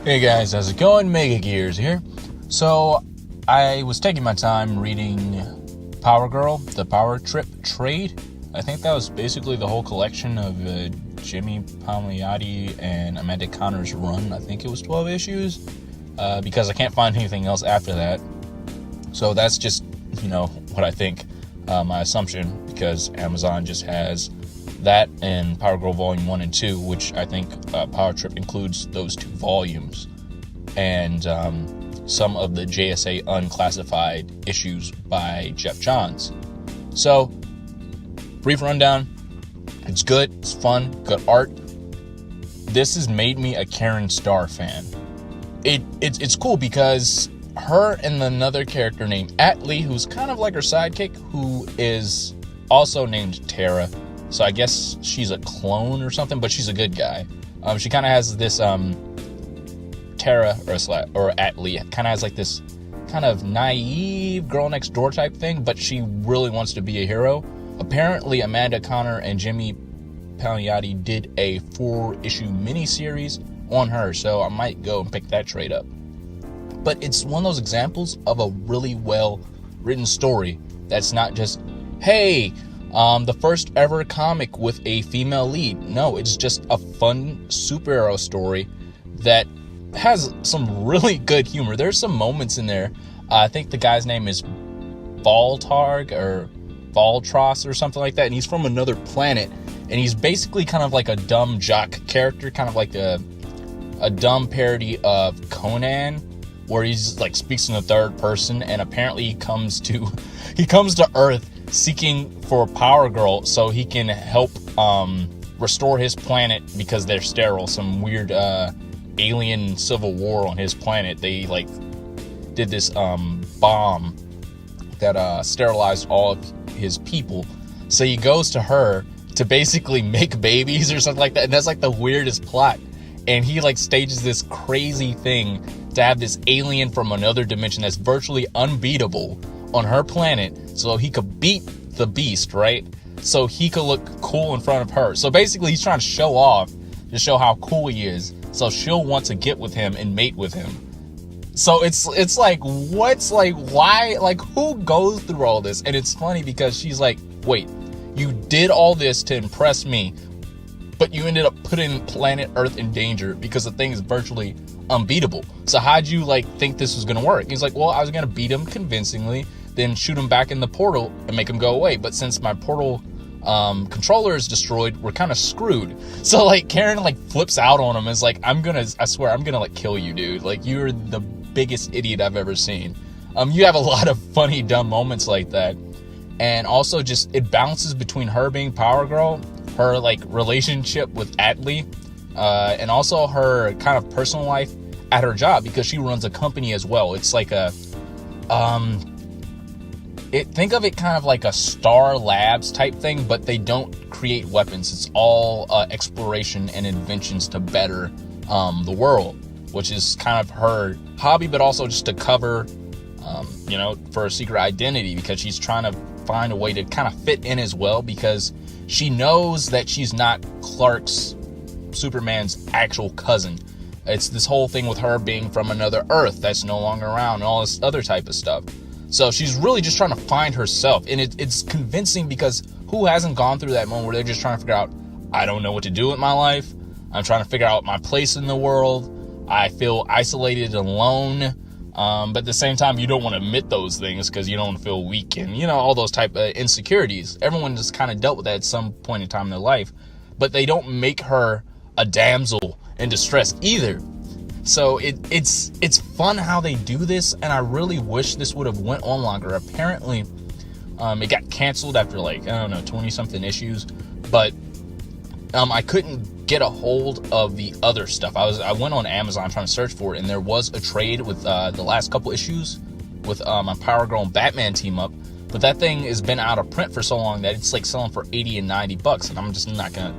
Hey guys, how's it going? Mega Gears here. So, I was taking my time reading Powergirl, the Power Trip trade. I think that was basically the whole collection of Jimmy Palmiotti and Amanda Connor's run. I think it was 12 issues, because I can't find anything else after that. So that's just, what I think, my assumption, because Amazon just has that and Power Girl Volume 1 and 2, which I think Power Trip includes those two volumes, and some of the JSA unclassified issues by Jeff Johns. So, brief rundown. It's good, it's fun, good art. This has made me a Karen Starr fan. It's cool because her and another character named Atlee, who's kind of like her sidekick, who is also named Tara. So I guess she's a clone or something, but she's a good guy. She kind of has this, Tara, or Atlee, kind of has like this kind of naive girl next door type thing, but she really wants to be a hero. Apparently, Amanda Connor and Jimmy Palmiotti did a 4-issue miniseries on her, so I might go and pick that trade up. But it's one of those examples of a really well-written story that's not just, hey, the first ever comic with a female lead. No, it's just a fun superhero story that has some really good humor. There's some moments in there. I think the guy's name is Voltarg or Voltros or something like that, and he's from another planet, and he's basically kind of like a dumb jock character, kind of like a dumb parody of Conan, where he's like speaks in the third person, and apparently he comes to Earth seeking for Powergirl so he can help restore his planet because they're sterile. Some weird alien civil war on his planet. They did this bomb that sterilized all of his people. So he goes to her to basically make babies or something like that, and that's like the weirdest plot. And he stages this crazy thing to have this alien from another dimension that's virtually unbeatable on her planet, so he could beat the beast, right? So he could look cool in front of her. So basically he's trying to show off, to show how cool he is, so she'll want to get with him and mate with him. So it's like, why, who goes through all this? And it's funny because she's like, wait, you did all this to impress me, but you ended up putting planet Earth in danger because the thing is virtually unbeatable. So how'd you think this was gonna work? He's like, well, I was gonna beat him convincingly, then shoot him back in the portal and make him go away. But since my portal controller is destroyed, we're kind of screwed. So Karen flips out on him and is like, I swear I'm gonna kill you, dude. You're the biggest idiot I've ever seen. You have a lot of funny dumb moments like that. And also just it bounces between her being Power Girl, her relationship with Atlee, and also her kind of personal life at her job, because she runs a company as well. It's like a think of it kind of like a Star Labs type thing, but they don't create weapons. It's all exploration and inventions to better the world, which is kind of her hobby, but also just to cover, for a secret identity, because she's trying to find a way to kind of fit in as well, because she knows that she's not Superman's actual cousin. It's this whole thing with her being from another Earth that's no longer around and all this other type of stuff. So she's really just trying to find herself. And it's convincing, because who hasn't gone through that moment where they're just trying to figure out, I don't know what to do with my life. I'm trying to figure out my place in the world. I feel isolated and alone. But at the same time, you don't want to admit those things because you don't want to feel weak and, all those type of insecurities. Everyone just kind of dealt with that at some point in time in their life. But they don't make her a damsel in distress either. So it's fun how they do this, and I really wish this would have went on longer. Apparently, it got canceled after 20-something issues, but I couldn't get a hold of the other stuff. I went on Amazon trying to search for it, and there was a trade with the last couple issues with my Power Girl and Batman team up, but that thing has been out of print for so long that it's selling for $80 and $90, and I'm just not gonna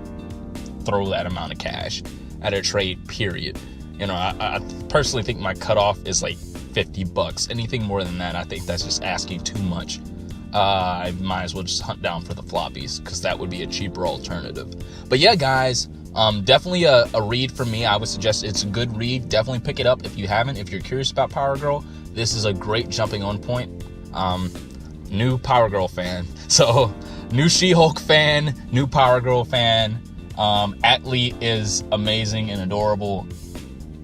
throw that amount of cash at a trade, period. I personally think my cutoff is $50. Anything more than that, I think that's just asking too much. I might as well just hunt down for the floppies, because that would be a cheaper alternative. But yeah, guys, Definitely a read for me. I would suggest it's a good read. Definitely pick it up if you haven't. If you're curious about Powergirl, this is a great jumping on point. New Powergirl fan. So, new She-Hulk fan, new Powergirl fan. Atlee is amazing and adorable.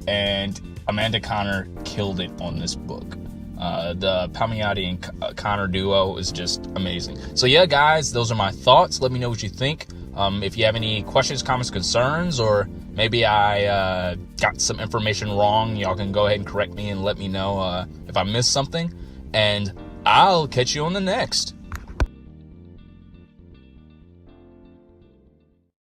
And Amanda Conner killed it on this book. The Palmiotti and Connor duo is just amazing. So yeah, guys, those are my thoughts. Let me know what you think. If you have any questions, comments, concerns, or maybe I got some information wrong, y'all can go ahead and correct me and let me know if I missed something. And I'll catch you on the next.